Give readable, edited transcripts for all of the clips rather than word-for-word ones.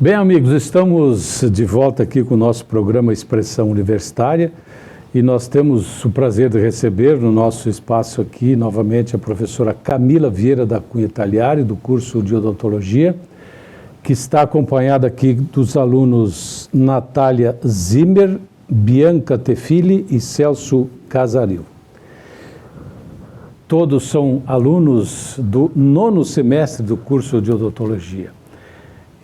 Bem, amigos, estamos de volta aqui com o nosso programa Expressão Universitária e nós temos o prazer de receber no nosso espaço aqui novamente a professora Camila Vieira da Cunha Tagliari, do curso de Odontologia, que está acompanhada aqui dos alunos Natália Zimmer, Bianca Tefili e Celso Casaril. Todos são alunos do 9º semestre do curso de Odontologia.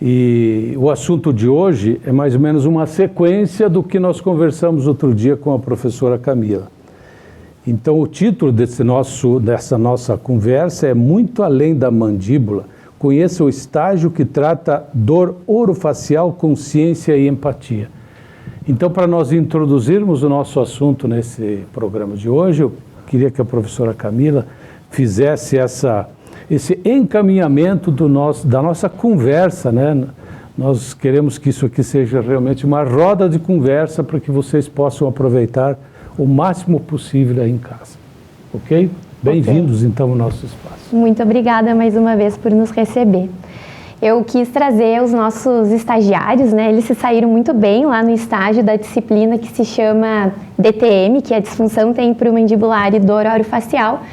E o assunto de hoje é mais ou menos uma sequência do que nós conversamos outro dia com a professora Camila. Então, o título dessa nossa conversa é Muito Além da Mandíbula. Conheça o estágio que trata dor orofacial, consciência e empatia. Então, para nós introduzirmos o nosso assunto nesse programa de hoje, eu queria que a professora Camila fizesse esse encaminhamento da nossa conversa, né? Nós queremos que isso aqui seja realmente uma roda de conversa para que vocês possam aproveitar o máximo possível aí em casa. Ok? Bem-vindos, então, ao nosso espaço. Muito obrigada mais uma vez por nos receber. Eu quis trazer os nossos estagiários, né? Eles se saíram muito bem lá no estágio da disciplina que se chama DTM, que é disfunção temporomandibular e dor orofacial.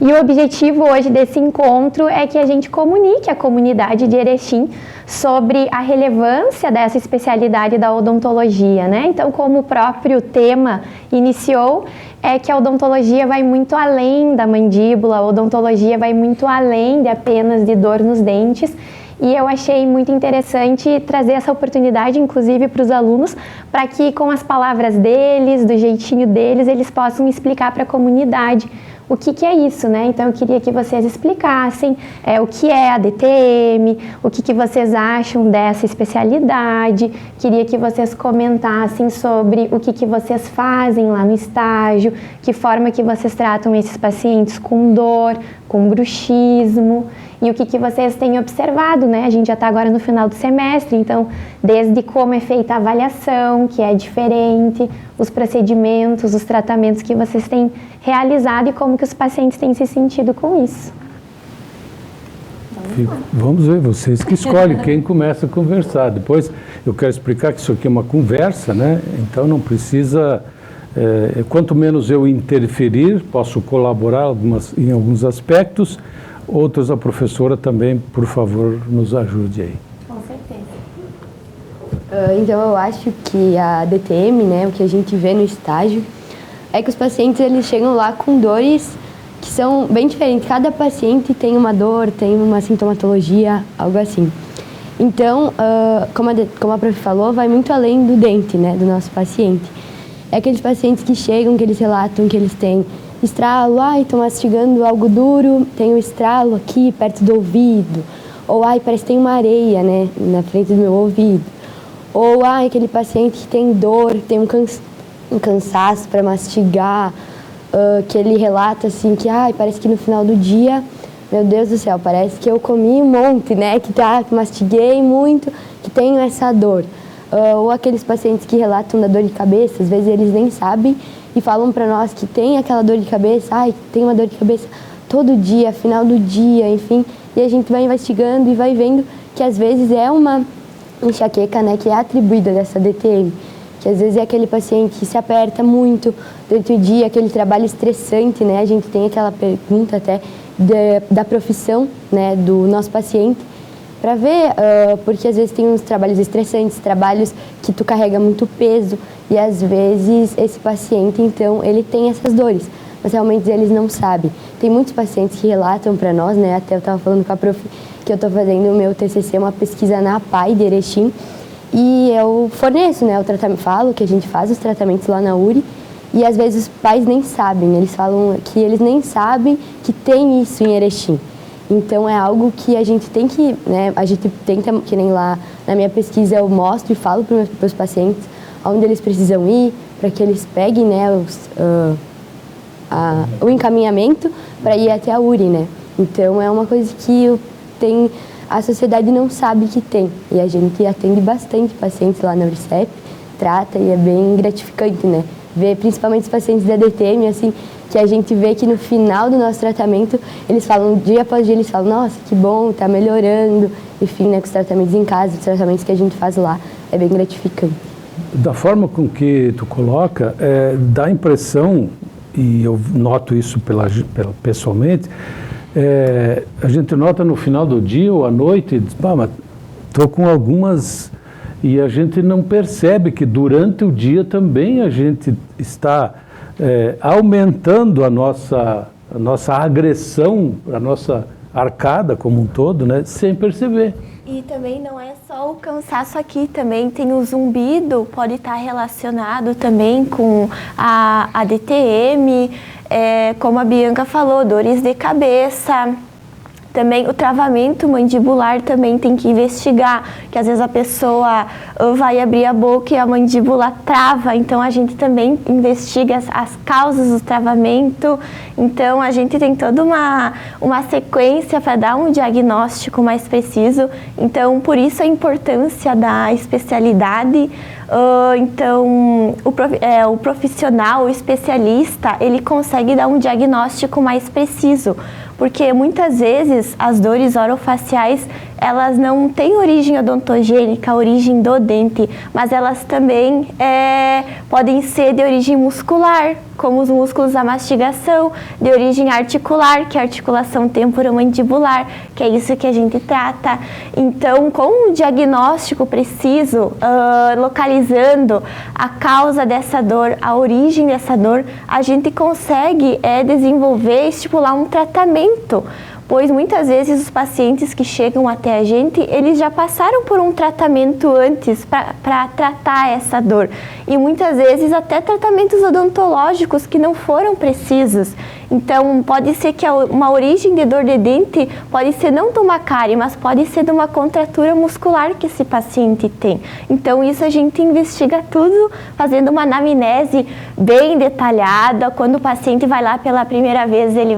E o objetivo hoje desse encontro é que a gente comunique a comunidade de Erechim sobre a relevância dessa especialidade da odontologia, né? Então, como o próprio tema iniciou, é que a odontologia vai muito além da mandíbula, a odontologia vai muito além de apenas de dor nos dentes. E eu achei muito interessante trazer essa oportunidade, inclusive, para os alunos, para que com as palavras deles, do jeitinho deles, eles possam explicar para a comunidade o que é isso, né? Então, eu queria que vocês explicassem o que é a DTM, o que vocês acham dessa especialidade, queria que vocês comentassem sobre o que vocês fazem lá no estágio, que forma que vocês tratam esses pacientes com dor, com bruxismo, e o que vocês têm observado, né? A gente já está agora no final do semestre, então, desde como é feita a avaliação, que é diferente, os procedimentos, os tratamentos que vocês têm realizado e como que os pacientes têm se sentido com isso. Vamos ver, vocês que escolhem quem começa a conversar. Depois eu quero explicar que isso aqui é uma conversa, né? Então não precisa, quanto menos eu interferir, posso colaborar em alguns aspectos, outros a professora também, por favor, nos ajude aí. Com certeza. Então eu acho que a DTM, né, o que a gente vê no estágio, é que os pacientes eles chegam lá com dores que são bem diferentes. Cada paciente tem uma dor, tem uma sintomatologia, algo assim. Então, como a prof falou, vai muito além do dente, né, do nosso paciente. É aqueles pacientes que chegam, que eles relatam que eles têm estralo, estão mastigando algo duro, tem um estralo aqui perto do ouvido. Ou, parece que tem uma areia, né, na frente do meu ouvido. Ou, aquele paciente que tem dor, tem um cansaço para mastigar, que ele relata assim que, parece que no final do dia, meu Deus do céu, parece que eu comi um monte, né, que mastiguei muito, que tenho essa dor. Ou aqueles pacientes que relatam da dor de cabeça, às vezes eles nem sabem e falam para nós que tem aquela dor de cabeça, tem uma dor de cabeça todo dia, final do dia, enfim, e a gente vai investigando e vai vendo que às vezes é uma enxaqueca, né, que é atribuída dessa DTM, que às vezes é aquele paciente que se aperta muito durante o dia, aquele trabalho estressante, né, a gente tem aquela pergunta até da profissão, né, do nosso paciente, para ver, porque às vezes tem uns trabalhos estressantes, trabalhos que tu carrega muito peso e às vezes esse paciente, então, ele tem essas dores, mas realmente eles não sabem. Tem muitos pacientes que relatam para nós, né, até eu estava falando com a prof que eu estou fazendo o meu TCC, uma pesquisa na APAE de Erechim, e eu forneço, né, o tratamento, falo que a gente faz os tratamentos lá na URI, e às vezes os pais nem sabem, eles falam que eles nem sabem que tem isso em Erechim. Então é algo que a gente tem que, né, a gente tenta, que nem lá na minha pesquisa eu mostro e falo para os meus pacientes onde eles precisam ir, para que eles peguem, né, o encaminhamento para ir até a URI, né. Então é uma coisa que a sociedade não sabe que tem, e a gente atende bastante pacientes lá na URICEP, trata e é bem gratificante, né, ver, principalmente os pacientes da DTM, assim, que a gente vê que no final do nosso tratamento, eles falam, dia após dia, eles falam, nossa, que bom, tá melhorando. Enfim, né, com os tratamentos em casa, os tratamentos que a gente faz lá, é bem gratificante. Da forma com que tu coloca, dá a impressão, e eu noto isso pessoalmente, a gente nota no final do dia ou à noite, diz, mas estou com algumas... E a gente não percebe que durante o dia também a gente está aumentando a nossa agressão, a nossa arcada como um todo, né, sem perceber. E também não é só o cansaço aqui, também tem o zumbido, pode estar relacionado também com a DTM, como a Bianca falou, dores de cabeça. Também o travamento mandibular também tem que investigar, que às vezes a pessoa vai abrir a boca e a mandíbula trava, então a gente também investiga as causas do travamento, então a gente tem toda uma sequência para dar um diagnóstico mais preciso, então por isso a importância da especialidade. Então o profissional, o especialista, ele consegue dar um diagnóstico mais preciso, porque muitas vezes as dores orofaciais, elas não têm origem odontogênica, origem do dente, mas elas também podem ser de origem muscular, como os músculos da mastigação, de origem articular, que é a articulação temporomandibular, que é isso que a gente trata. Então, com um diagnóstico preciso, localizando a causa dessa dor, a origem dessa dor, a gente consegue desenvolver, estipular um tratamento, pois muitas vezes os pacientes que chegam até a gente, eles já passaram por um tratamento antes para tratar essa dor. E muitas vezes até tratamentos odontológicos que não foram precisos. Então, pode ser que uma origem de dor de dente pode ser não de uma cárie, mas pode ser de uma contratura muscular que esse paciente tem. Então, isso a gente investiga tudo, fazendo uma anamnese bem detalhada. Quando o paciente vai lá pela primeira vez, ele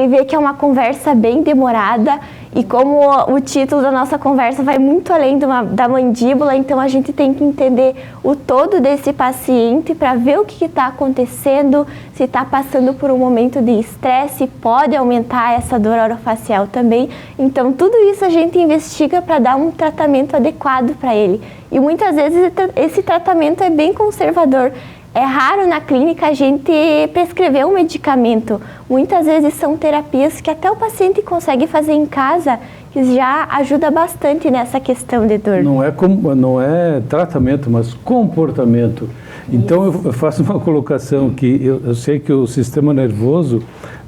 vê que é uma conversa bem demorada, e como o título da nossa conversa vai muito além da mandíbula, então a gente tem que entender o todo desse paciente para ver o que está acontecendo, se está passando por um momento de estresse, pode aumentar essa dor orofacial também. Então tudo isso a gente investiga para dar um tratamento adequado para ele. E muitas vezes esse tratamento é bem conservador. É raro na clínica a gente prescrever um medicamento. Muitas vezes são terapias que até o paciente consegue fazer em casa, que já ajuda bastante nessa questão de dor. Não é tratamento, mas comportamento. Então eu faço uma colocação que eu sei que o sistema nervoso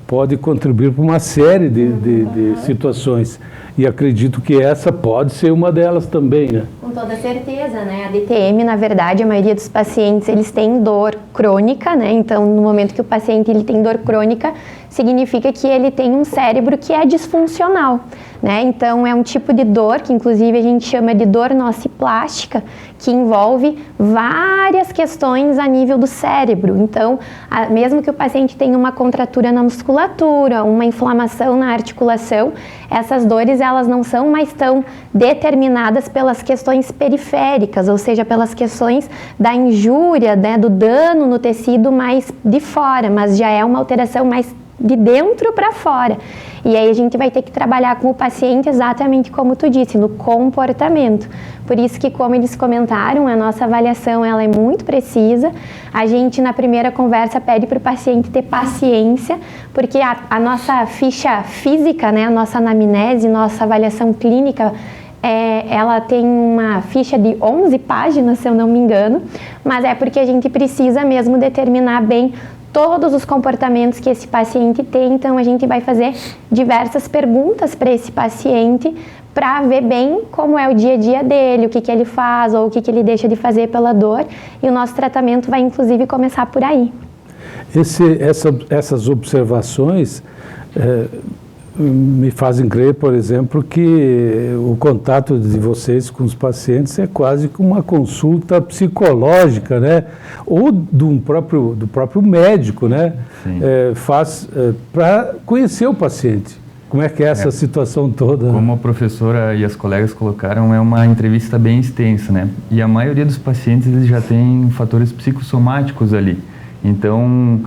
pode contribuir para uma série de situações. E acredito que essa pode ser uma delas também, né? Com toda certeza, né? A DTM, na verdade, a maioria dos pacientes, eles têm dor crônica, né? Então, no momento que o paciente ele tem dor crônica, significa que ele tem um cérebro que é disfuncional, né? Então, é um tipo de dor que, inclusive, a gente chama de dor nociplástica, que envolve várias questões a nível do cérebro. Então, mesmo que o paciente tenha uma contratura na musculatura, uma inflamação na articulação, essas dores, elas não são mais tão determinadas pelas questões periféricas, ou seja, pelas questões da injúria, né, do dano no tecido mais de fora, mas já é uma alteração mais de dentro para fora. E aí a gente vai ter que trabalhar com o paciente exatamente como tu disse, no comportamento. Por isso que, como eles comentaram, a nossa avaliação ela é muito precisa. A gente, na primeira conversa, pede para o paciente ter paciência, porque a nossa ficha física, né, a nossa anamnese, nossa avaliação clínica, ela tem uma ficha de 11 páginas, se eu não me engano, mas é porque a gente precisa mesmo determinar bem todos os comportamentos que esse paciente tem. Então a gente vai fazer diversas perguntas para esse paciente para ver bem como é o dia a dia dele, o que ele faz ou o que ele deixa de fazer pela dor, e o nosso tratamento vai inclusive começar por aí. Essas observações me fazem crer, por exemplo, que o contato de vocês com os pacientes é quase que uma consulta psicológica, né? Ou do próprio médico, né? Faz para conhecer o paciente. Como é que é essa situação toda? Como a professora e as colegas colocaram, é uma entrevista bem extensa, né? E a maioria dos pacientes, eles já têm fatores psicossomáticos ali. Então,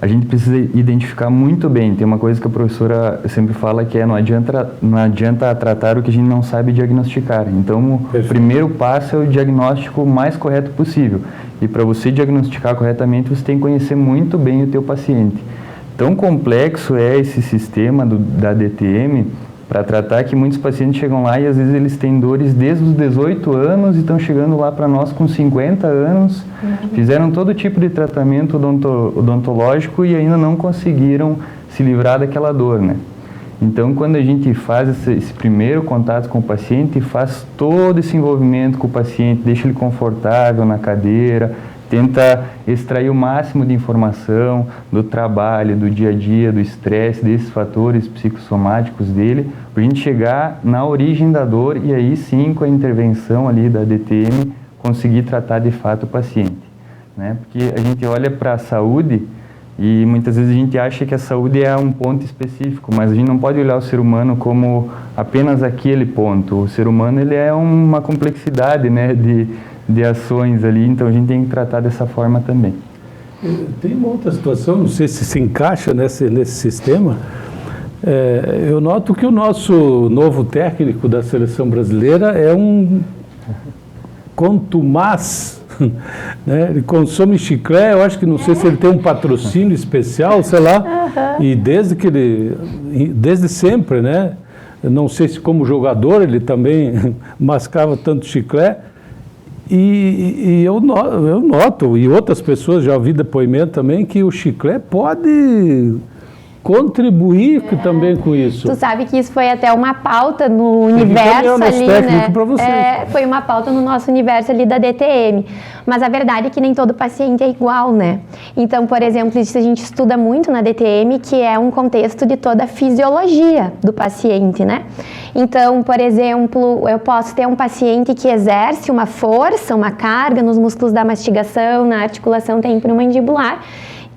a gente precisa identificar muito bem. Tem uma coisa que a professora sempre fala, que é não adianta tratar o que a gente não sabe diagnosticar. Então, o primeiro passo é o diagnóstico mais correto possível. E para você diagnosticar corretamente, você tem que conhecer muito bem o teu paciente. Tão complexo é esse sistema da DTM para tratar que muitos pacientes chegam lá e às vezes eles têm dores desde os 18 anos e estão chegando lá para nós com 50 anos, fizeram todo tipo de tratamento odontológico e ainda não conseguiram se livrar daquela dor, né? Então, quando a gente faz esse primeiro contato com o paciente, faz todo esse envolvimento com o paciente, deixa ele confortável na cadeira, tenta extrair o máximo de informação do trabalho, do dia a dia, do estresse, desses fatores psicossomáticos dele, para a gente chegar na origem da dor e aí sim, com a intervenção ali da DTM, conseguir tratar de fato o paciente, né? Porque a gente olha para a saúde e muitas vezes a gente acha que a saúde é um ponto específico, mas a gente não pode olhar o ser humano como apenas aquele ponto. O ser humano, ele é uma complexidade, né, de ações ali, então a gente tem que tratar dessa forma também. Tem uma outra situação, não sei se encaixa nesse sistema. Eu noto que o nosso novo técnico da seleção brasileira é um contumaz, né? Ele consome chiclete, eu acho que não sei se ele tem um patrocínio especial, sei lá, e desde sempre, né? Eu não sei se como jogador ele também mascava tanto chiclete. E eu noto, e outras pessoas já ouvi depoimento também, que o chiclete pode contribuir também com isso. Tu sabe que isso foi até uma pauta no universo ali, né? Foi uma pauta no nosso universo ali da DTM. Mas a verdade é que nem todo paciente é igual, né? Então, por exemplo, isso a gente estuda muito na DTM, que é um contexto de toda a fisiologia do paciente, né? Então, por exemplo, eu posso ter um paciente que exerce uma força, uma carga nos músculos da mastigação, na articulação temporomandibular,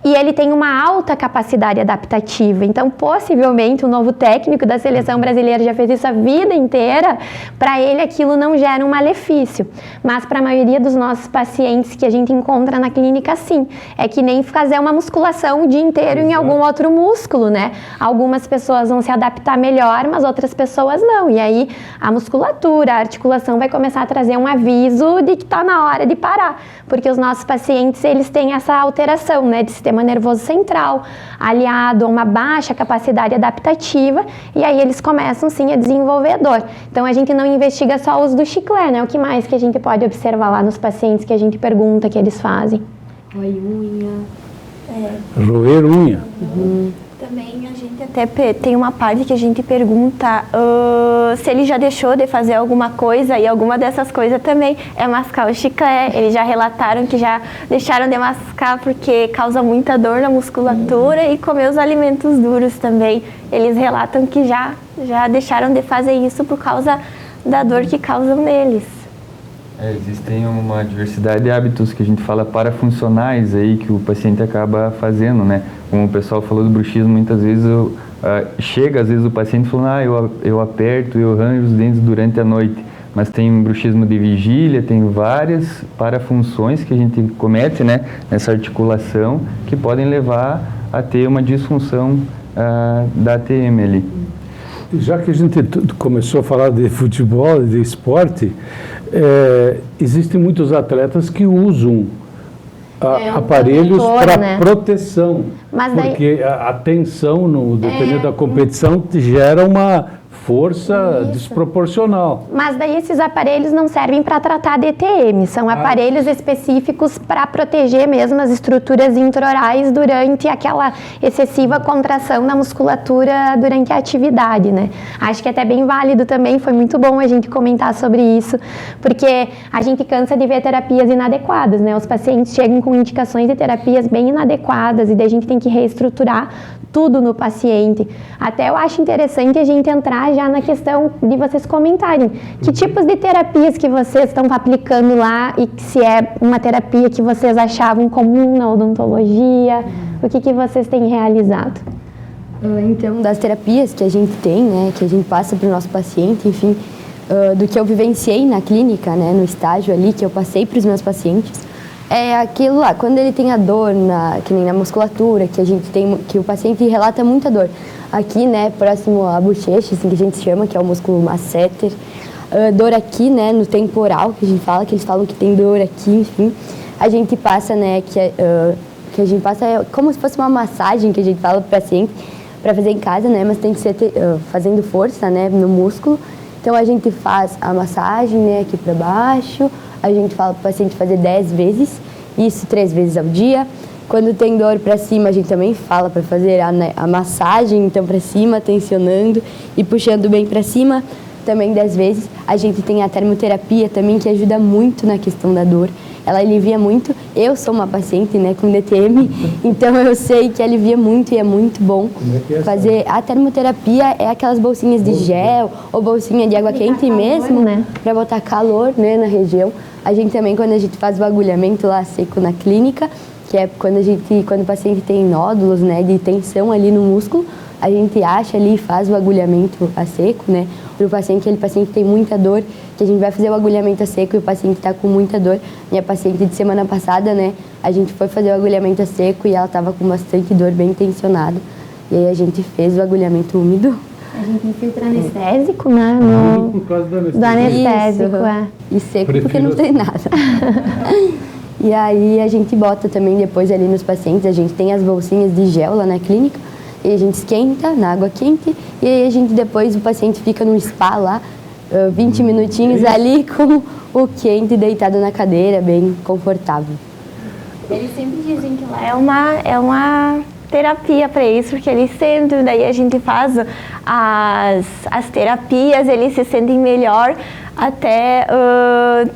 e ele tem uma alta capacidade adaptativa. Então, possivelmente, o novo técnico da seleção brasileira já fez isso a vida inteira, para ele aquilo não gera um malefício. Mas para a maioria dos nossos pacientes que a gente encontra na clínica, sim. É que nem fazer uma musculação o dia inteiro em algum outro músculo, né? Algumas pessoas vão se adaptar melhor, mas outras pessoas não. E aí, a musculatura, a articulação vai começar a trazer um aviso de que está na hora de parar. Porque os nossos pacientes, eles têm essa alteração, né, de sistema nervoso central, aliado a uma baixa capacidade adaptativa, e aí eles começam sim a desenvolver dor. Então a gente não investiga só o uso do chiclete, né? O que mais que a gente pode observar lá nos pacientes que a gente pergunta que eles fazem? Roer unha. Roer unha. Também a gente até tem uma parte que a gente pergunta se ele já deixou de fazer alguma coisa, e alguma dessas coisas também é mascar o chiclete. Eles já relataram que já deixaram de mascar porque causa muita dor na musculatura, e comer os alimentos duros também. Eles relatam que já deixaram de fazer isso por causa da dor que causam neles. Existem uma diversidade de hábitos que a gente fala parafuncionais aí que o paciente acaba fazendo, né? Como o pessoal falou do bruxismo, muitas vezes chega às vezes o paciente falando, eu aperto, eu arranjo os dentes durante a noite, mas tem bruxismo de vigília, tem várias parafunções que a gente comete, né, nessa articulação, que podem levar a ter uma disfunção da ATM ali. Já que a gente começou a falar de futebol, de esporte, existem muitos atletas que usam aparelhos para proteção, porque a tensão, dependendo da competição, gera uma força desproporcional. Mas daí esses aparelhos não servem para tratar DTM, são aparelhos específicos para proteger mesmo as estruturas intraorais durante aquela excessiva contração na musculatura durante a atividade, né? Acho que é até bem válido também, foi muito bom a gente comentar sobre isso, porque a gente cansa de ver terapias inadequadas, né? Os pacientes chegam com indicações de terapias bem inadequadas e daí a gente tem que reestruturar tudo no paciente. Até eu acho interessante a gente entrar já na questão de vocês comentarem que tipos de terapias que vocês estão aplicando lá e se é uma terapia que vocês achavam comum na odontologia, o que vocês têm realizado? Então, das terapias que a gente tem, né, que a gente passa para o nosso paciente, enfim, do que eu vivenciei na clínica, né, no estágio ali, que eu passei para os meus pacientes, é aquilo lá, quando ele tem a dor, que nem na musculatura, que a gente tem, que o paciente relata muita dor. Aqui, né, próximo à bochecha, assim que a gente chama, que é o músculo masseter, dor aqui, né, no temporal, que a gente fala, que eles falam que tem dor aqui, enfim. A gente passa, né, que a gente passa é como se fosse uma massagem que a gente fala para o paciente, para fazer em casa, né, mas tem que ser fazendo força, né, no músculo. Então a gente faz a massagem, né, aqui para baixo, a gente fala para o paciente fazer 10 vezes, isso 3 vezes ao dia. Quando tem dor para cima, a gente também fala para fazer a massagem, então para cima, tensionando e puxando bem para cima, também 10 vezes. A gente tem a termoterapia também, que ajuda muito na questão da dor. Ela alivia muito. Eu sou uma paciente, né, com DTM, então eu sei que alivia muito e é muito bom fazer. A termoterapia é aquelas bolsinhas de gel ou bolsinha de água quente mesmo, né, para botar calor, né, na região. A gente também, quando a gente faz o agulhamento lá seco na clínica, que é quando o paciente tem nódulos, né, de tensão ali no músculo, a gente acha ali e faz o agulhamento a seco, né, para o paciente, aquele paciente tem muita dor, que a gente vai fazer o agulhamento a seco e o paciente está com muita dor. Minha paciente de semana passada, né, a gente foi fazer o agulhamento a seco e ela estava com bastante dor, bem tensionada, e aí a gente fez o agulhamento úmido. A gente infiltra anestésico, né, Por causa do do anestésico, E seco porque não tem nada. E aí a gente bota também depois ali nos pacientes, a gente tem as bolsinhas de gel lá na clínica, e a gente esquenta na água quente, e aí a gente depois, o paciente fica num spa lá, 20 minutinhos ali com o quente deitado na cadeira, bem confortável. Eles sempre dizem que lá é uma terapia para isso, porque eles sentem, daí a gente faz as terapias, eles se sentem melhor. Até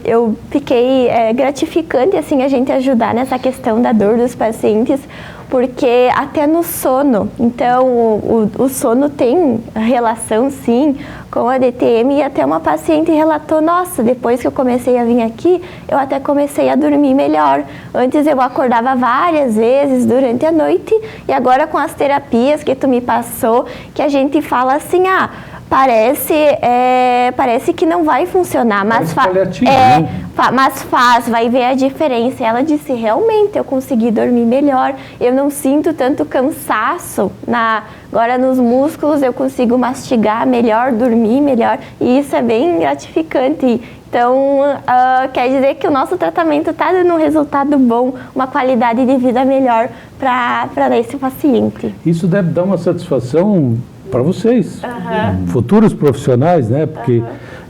eu fiquei gratificante assim a gente ajudar nessa questão da dor dos pacientes, porque até no sono, então o sono tem relação sim com a DTM, e até uma paciente relatou, nossa, depois que eu comecei a vir aqui, eu até comecei a dormir melhor. Antes eu acordava várias vezes durante a noite, e agora com as terapias que tu me passou, que a gente fala assim, parece que não vai funcionar, mas vai ver a diferença. Ela disse, realmente, eu consegui dormir melhor, eu não sinto tanto cansaço, agora nos músculos eu consigo mastigar melhor, dormir melhor, e isso é bem gratificante. Então, quer dizer que o nosso tratamento está dando um resultado bom, uma qualidade de vida melhor para esse paciente. Isso deve dar uma satisfação para vocês, futuros profissionais, né? Porque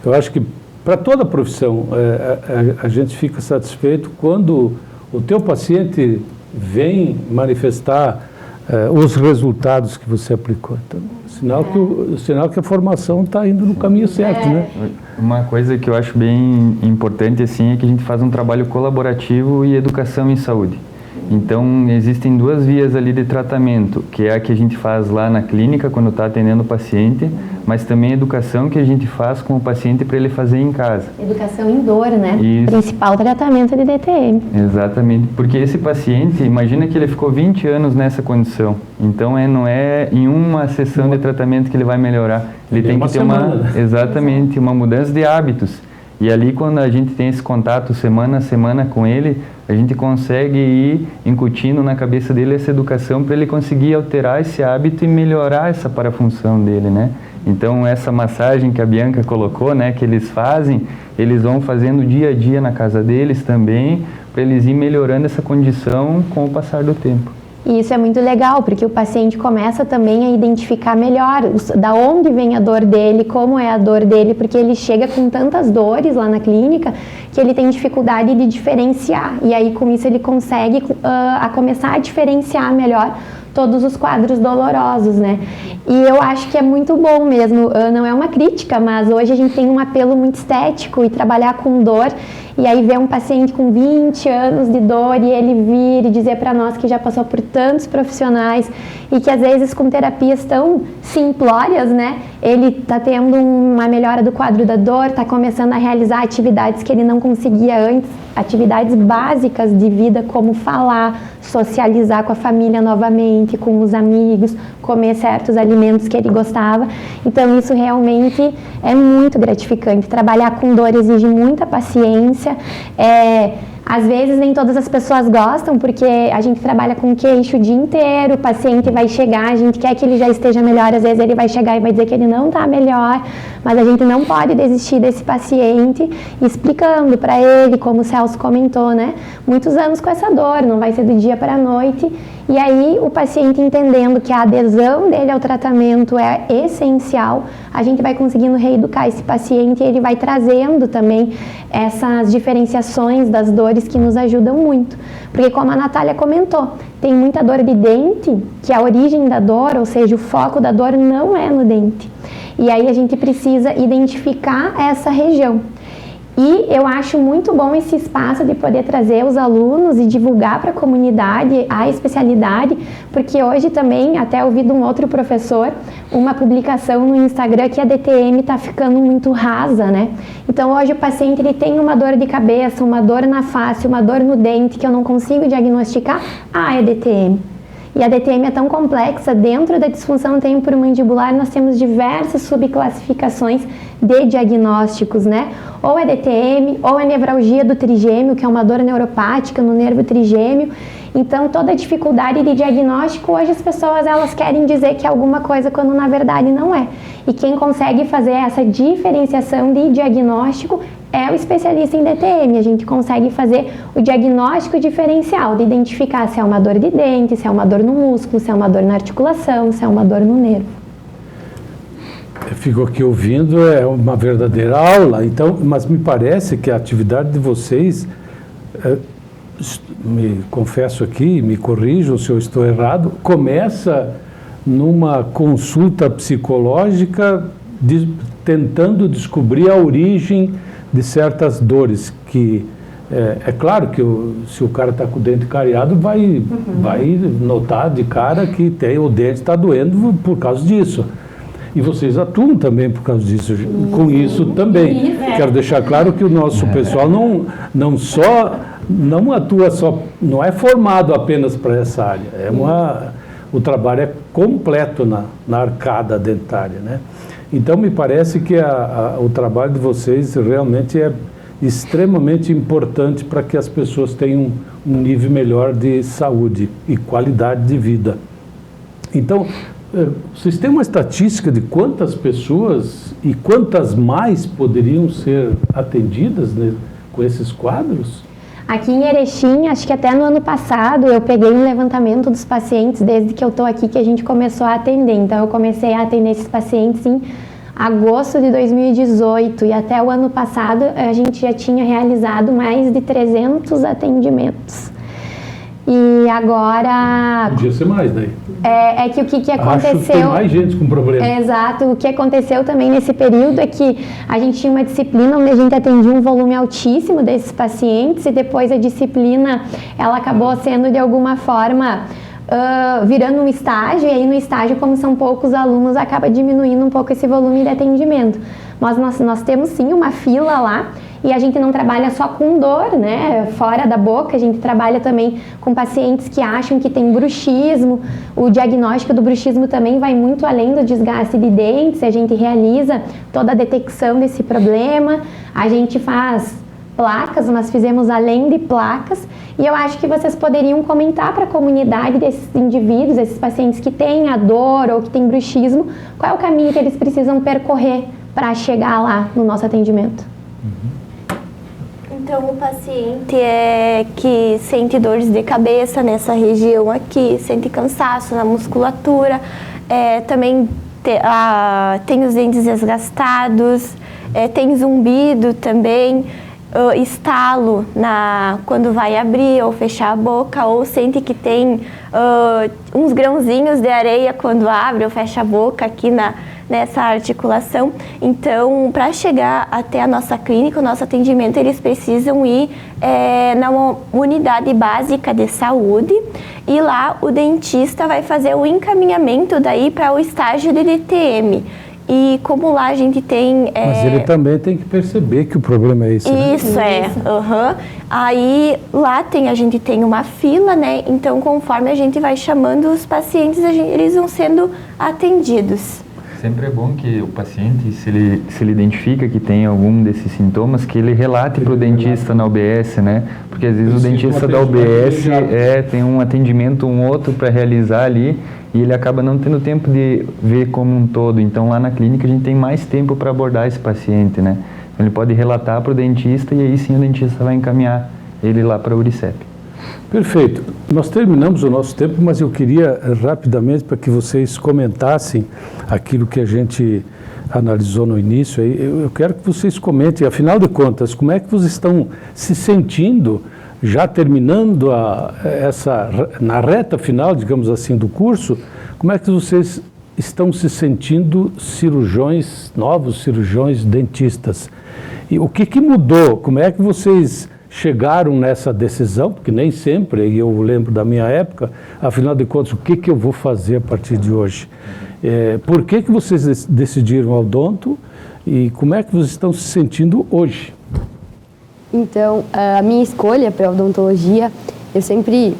eu acho que para toda profissão a gente fica satisfeito quando o teu paciente vem manifestar os resultados que você aplicou. Então, sinal que a formação está indo no caminho certo, né? Uma coisa que eu acho bem importante assim é que a gente faz um trabalho colaborativo e educação em saúde. Então, existem 2 vias ali de tratamento, que é a que a gente faz lá na clínica, quando está atendendo o paciente, mas também a educação que a gente faz com o paciente para ele fazer em casa. Educação em dor, né? Isso. Principal tratamento de DTM. Exatamente, porque esse paciente, imagina que ele ficou 20 anos nessa condição, então não é em uma sessão de tratamento que ele vai melhorar, ele tem que ter exatamente, uma mudança de hábitos. E ali, quando a gente tem esse contato semana a semana com ele, a gente consegue ir incutindo na cabeça dele essa educação para ele conseguir alterar esse hábito e melhorar essa parafunção dele, né? Então, essa massagem que a Bianca colocou, né, que eles fazem, eles vão fazendo dia a dia na casa deles também, para eles ir melhorando essa condição com o passar do tempo. E isso é muito legal, porque o paciente começa também a identificar melhor da onde vem a dor dele, como é a dor dele, porque ele chega com tantas dores lá na clínica que ele tem dificuldade de diferenciar. E aí, com isso, ele consegue começar a diferenciar melhor todos os quadros dolorosos, né? E eu acho que é muito bom mesmo, não é uma crítica, mas hoje a gente tem um apelo muito estético e trabalhar com dor, E aí ver um paciente com 20 anos de dor e ele vir e dizer para nós que já passou por tantos profissionais e que às vezes com terapias tão simplórias, né, ele está tendo uma melhora do quadro da dor, está começando a realizar atividades que ele não conseguia antes, atividades básicas de vida como falar, socializar com a família novamente, com os amigos, comer certos alimentos que ele gostava. Então isso realmente é muito gratificante. Trabalhar com dor exige muita paciência. Às vezes nem todas as pessoas gostam, porque a gente trabalha com queixo o dia inteiro, o paciente vai chegar, a gente quer que ele já esteja melhor, às vezes ele vai chegar e vai dizer que ele não está melhor, mas a gente não pode desistir desse paciente, explicando para ele, como o Celso comentou, né? Muitos anos com essa dor, não vai ser do dia para a noite, e aí o paciente entendendo que a adesão dele ao tratamento é essencial, a gente vai conseguindo reeducar esse paciente e ele vai trazendo também essas diferenciações das dores que nos ajudam muito. Porque como a Natália comentou, tem muita dor de dente, que a origem da dor, ou seja, o foco da dor não é no dente. E aí a gente precisa identificar essa região. E eu acho muito bom esse espaço de poder trazer os alunos e divulgar para a comunidade a especialidade, porque hoje também, até ouvi de um outro professor, uma publicação no Instagram que a DTM está ficando muito rasa, né? Então hoje o paciente ele tem uma dor de cabeça, uma dor na face, uma dor no dente que eu não consigo diagnosticar, é DTM. E a DTM é tão complexa, dentro da disfunção temporomandibular nós temos diversas subclassificações de diagnósticos, né? Ou é DTM, ou é nevralgia do trigêmeo, que é uma dor neuropática no nervo trigêmeo. Então, toda a dificuldade de diagnóstico, hoje as pessoas elas querem dizer que é alguma coisa quando na verdade não é. E quem consegue fazer essa diferenciação de diagnóstico é o especialista em DTM. A gente consegue fazer o diagnóstico diferencial, de identificar se é uma dor de dente, se é uma dor no músculo, se é uma dor na articulação, se é uma dor no nervo. Eu fico aqui ouvindo, é uma verdadeira aula, então, mas me parece que a atividade de vocês, me confesso aqui, me corrijam se eu estou errado, começa numa consulta psicológica tentando descobrir a origem de certas dores, que é claro que se o cara está com o dente cariado, vai notar de cara que o dente está doendo por causa disso. E vocês atuam também por causa disso, com isso também. Quero deixar claro que o nosso pessoal não atua só, não é formado apenas para essa área, o trabalho é completo na arcada dentária, né? Então me parece que o trabalho de vocês realmente é extremamente importante para que as pessoas tenham um nível melhor de saúde e qualidade de vida. Então, vocês têm uma estatística de quantas pessoas e quantas mais poderiam ser atendidas, né, com esses quadros? Aqui em Erechim, acho que até no ano passado, eu peguei um levantamento dos pacientes, desde que eu estou aqui, que a gente começou a atender. Então, eu comecei a atender esses pacientes em agosto de 2018 e até o ano passado a gente já tinha realizado mais de 300 atendimentos. E agora... Podia ser mais daí. É que o que aconteceu... Acho que tem mais gente com problema. Exato. O que aconteceu também nesse período é que a gente tinha uma disciplina onde a gente atendia um volume altíssimo desses pacientes e depois a disciplina, ela acabou sendo de alguma forma... virando um estágio, e aí no estágio, como são poucos alunos, acaba diminuindo um pouco esse volume de atendimento. Mas nós temos sim uma fila lá, e a gente não trabalha só com dor, né, fora da boca, a gente trabalha também com pacientes que acham que tem bruxismo. O diagnóstico do bruxismo também vai muito além do desgaste de dentes, a gente realiza toda a detecção desse problema, a gente faz placas, nós fizemos além de placas, e eu acho que vocês poderiam comentar para a comunidade desses indivíduos, esses pacientes que têm a dor ou que têm bruxismo, qual é o caminho que eles precisam percorrer para chegar lá no nosso atendimento. Então, o paciente que sente dores de cabeça nessa região aqui, sente cansaço na musculatura, também tem os dentes desgastados, tem zumbido também, estalo quando vai abrir ou fechar a boca, ou sente que tem uns grãozinhos de areia quando abre ou fecha a boca aqui nessa articulação. Então, para chegar até a nossa clínica, o nosso atendimento, eles precisam ir na unidade básica de saúde, e lá o dentista vai fazer o encaminhamento daí para o estágio de DTM. E como lá a gente tem... Mas ele também tem que perceber que o problema é esse, né? Isso, Aí lá a gente tem uma fila, né? Então, conforme a gente vai chamando os pacientes, eles vão sendo atendidos. Sempre é bom que o paciente, se ele identifica que tem algum desses sintomas, que ele relate para o dentista na UBS, né? Porque às vezes o dentista da UBS tem um atendimento, um outro para realizar ali, e ele acaba não tendo tempo de ver como um todo. Então lá na clínica a gente tem mais tempo para abordar esse paciente, né? Então, ele pode relatar para o dentista e aí sim o dentista vai encaminhar ele lá para a Uricep. Perfeito. Nós terminamos o nosso tempo, mas eu queria rapidamente para que vocês comentassem aquilo que a gente analisou no início. Eu quero que vocês comentem, afinal de contas, como é que vocês estão se sentindo já terminando na reta final, digamos assim, do curso, como é que vocês estão se sentindo novos cirurgiões dentistas? E o que mudou? Como é que vocês chegaram nessa decisão? Porque nem sempre, e eu lembro da minha época, afinal de contas, o que eu vou fazer a partir de hoje? Por que vocês decidiram odonto e como é que vocês estão se sentindo hoje? Então, a minha escolha para odontologia, eu sempre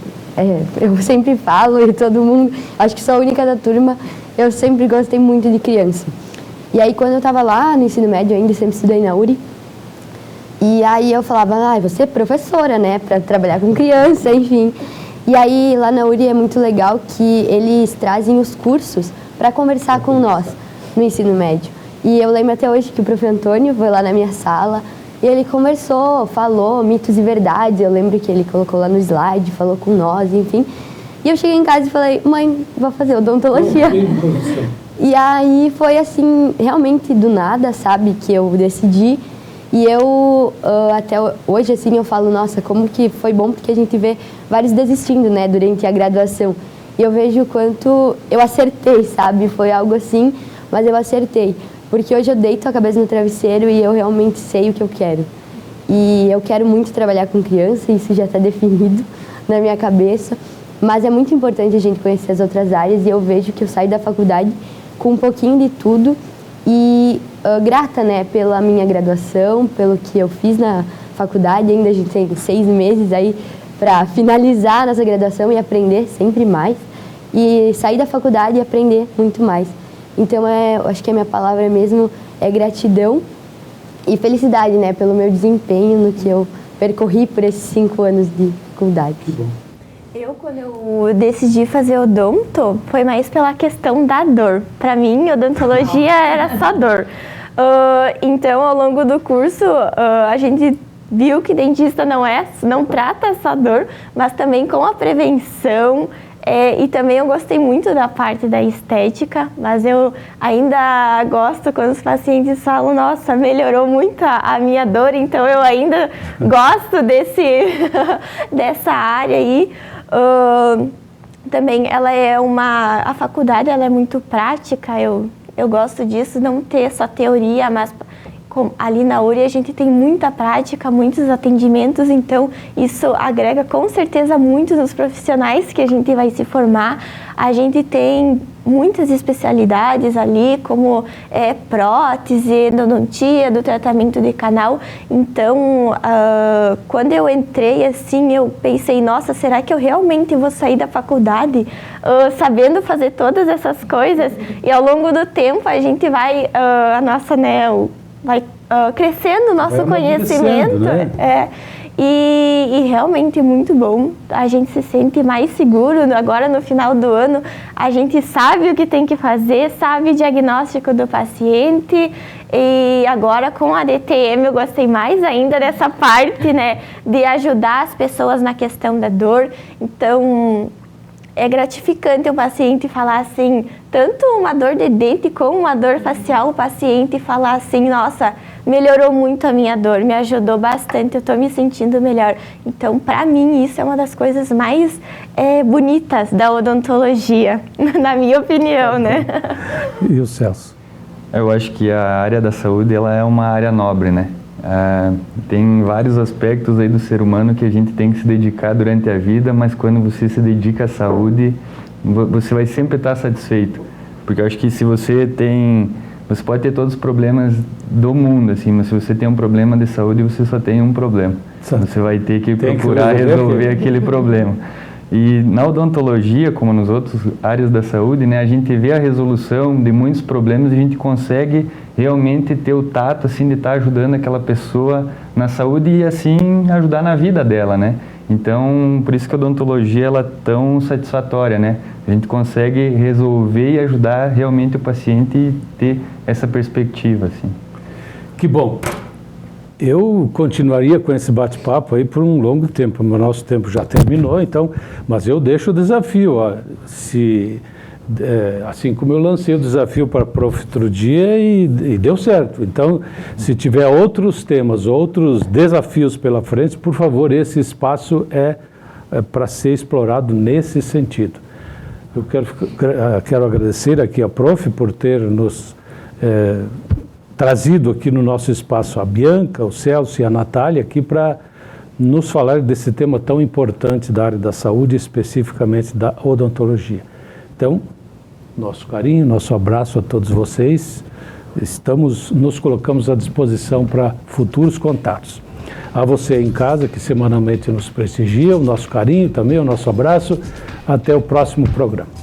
falo, e todo mundo, acho que sou a única da turma, eu sempre gostei muito de criança. E aí, quando eu estava lá no ensino médio ainda, sempre estudei na URI, e aí eu falava, você é professora, né, para trabalhar com criança, enfim. E aí, lá na URI é muito legal que eles trazem os cursos para conversar com nós no ensino médio. E eu lembro até hoje que o professor Antônio foi lá na minha sala, e ele conversou, falou mitos e verdades. Eu lembro que ele colocou lá no slide, falou com nós, enfim. E eu cheguei em casa e falei, mãe, vou fazer odontologia. E aí foi assim, realmente do nada, sabe, que eu decidi. E eu, até hoje, assim, eu falo, nossa, como que foi bom, porque a gente vê vários desistindo, né, durante a graduação. E eu vejo o quanto eu acertei, sabe, foi algo assim, mas eu acertei. Porque hoje eu deito a cabeça no travesseiro e eu realmente sei o que eu quero. E eu quero muito trabalhar com criança, isso já está definido na minha cabeça. Mas é muito importante a gente conhecer as outras áreas e eu vejo que eu saio da faculdade com um pouquinho de tudo e grata, né, pela minha graduação, pelo que eu fiz na faculdade. Ainda a gente tem 6 meses aí para finalizar a nossa graduação e aprender sempre mais. E sair da faculdade e aprender muito mais. Então, eu acho que a minha palavra mesmo é gratidão e felicidade, né, pelo meu desempenho no que eu percorri por esses 5 anos de faculdade. Quando eu decidi fazer odonto, foi mais pela questão da dor. Para mim, odontologia era só dor. Então, ao longo do curso, a gente viu que dentista não trata só dor, mas também com a prevenção. E também eu gostei muito da parte da estética, mas eu ainda gosto quando os pacientes falam, nossa, melhorou muito a minha dor, então eu ainda gosto dessa área aí. Também a faculdade ela é muito prática, eu gosto disso, não ter só teoria, mas ali na URI a gente tem muita prática, muitos atendimentos, então isso agrega com certeza muitos dos profissionais que a gente vai se formar. A gente tem muitas especialidades ali, como prótese, endodontia, do tratamento de canal. Então, quando eu entrei assim, eu pensei, nossa, será que eu realmente vou sair da faculdade sabendo fazer todas essas coisas? E ao longo do tempo a gente vai, vai crescendo o nosso conhecimento, né? E realmente muito bom, a gente se sente mais seguro. Agora no final do ano a gente sabe o que tem que fazer, sabe o diagnóstico do paciente. E agora com a DTM eu gostei mais ainda dessa parte, né, de ajudar as pessoas na questão da dor. Então é gratificante o paciente falar assim, tanto uma dor de dente como uma dor facial, o paciente falar assim, nossa, melhorou muito a minha dor, me ajudou bastante, eu estou me sentindo melhor. Então, para mim, isso é uma das coisas mais bonitas da odontologia, na minha opinião, né? E o Celso? Eu acho que a área da saúde ela é uma área nobre, né? Tem vários aspectos aí do ser humano que a gente tem que se dedicar durante a vida, mas quando você se dedica à saúde, você vai sempre estar satisfeito. Porque eu acho que se você pode ter todos os problemas do mundo, assim, mas se você tem um problema de saúde, você só tem um problema. Você vai ter que procurar resolver aquele problema. E na odontologia, como nas outras áreas da saúde, né, a gente vê a resolução de muitos problemas e a gente consegue realmente ter o tato assim, de estar ajudando aquela pessoa na saúde e assim ajudar na vida dela, né? Então, por isso que a odontologia ela é tão satisfatória, né? A gente consegue resolver e ajudar realmente o paciente e ter essa perspectiva, assim. Que bom. Eu continuaria com esse bate-papo aí por um longo tempo, o nosso tempo já terminou, então, mas eu deixo o desafio, ó, assim como eu lancei o desafio para a Prof. outro dia e deu certo. Então, se tiver outros temas, outros desafios pela frente, por favor, esse espaço é para ser explorado nesse sentido. Eu quero agradecer aqui a Prof. por ter nos trazido aqui no nosso espaço a Bianca, o Celso e a Natália aqui para nos falar desse tema tão importante da área da saúde, especificamente da odontologia. Então, nosso carinho, nosso abraço a todos vocês. Nos colocamos à disposição para futuros contatos. A você em casa que semanalmente nos prestigia, o nosso carinho também, o nosso abraço. Até o próximo programa.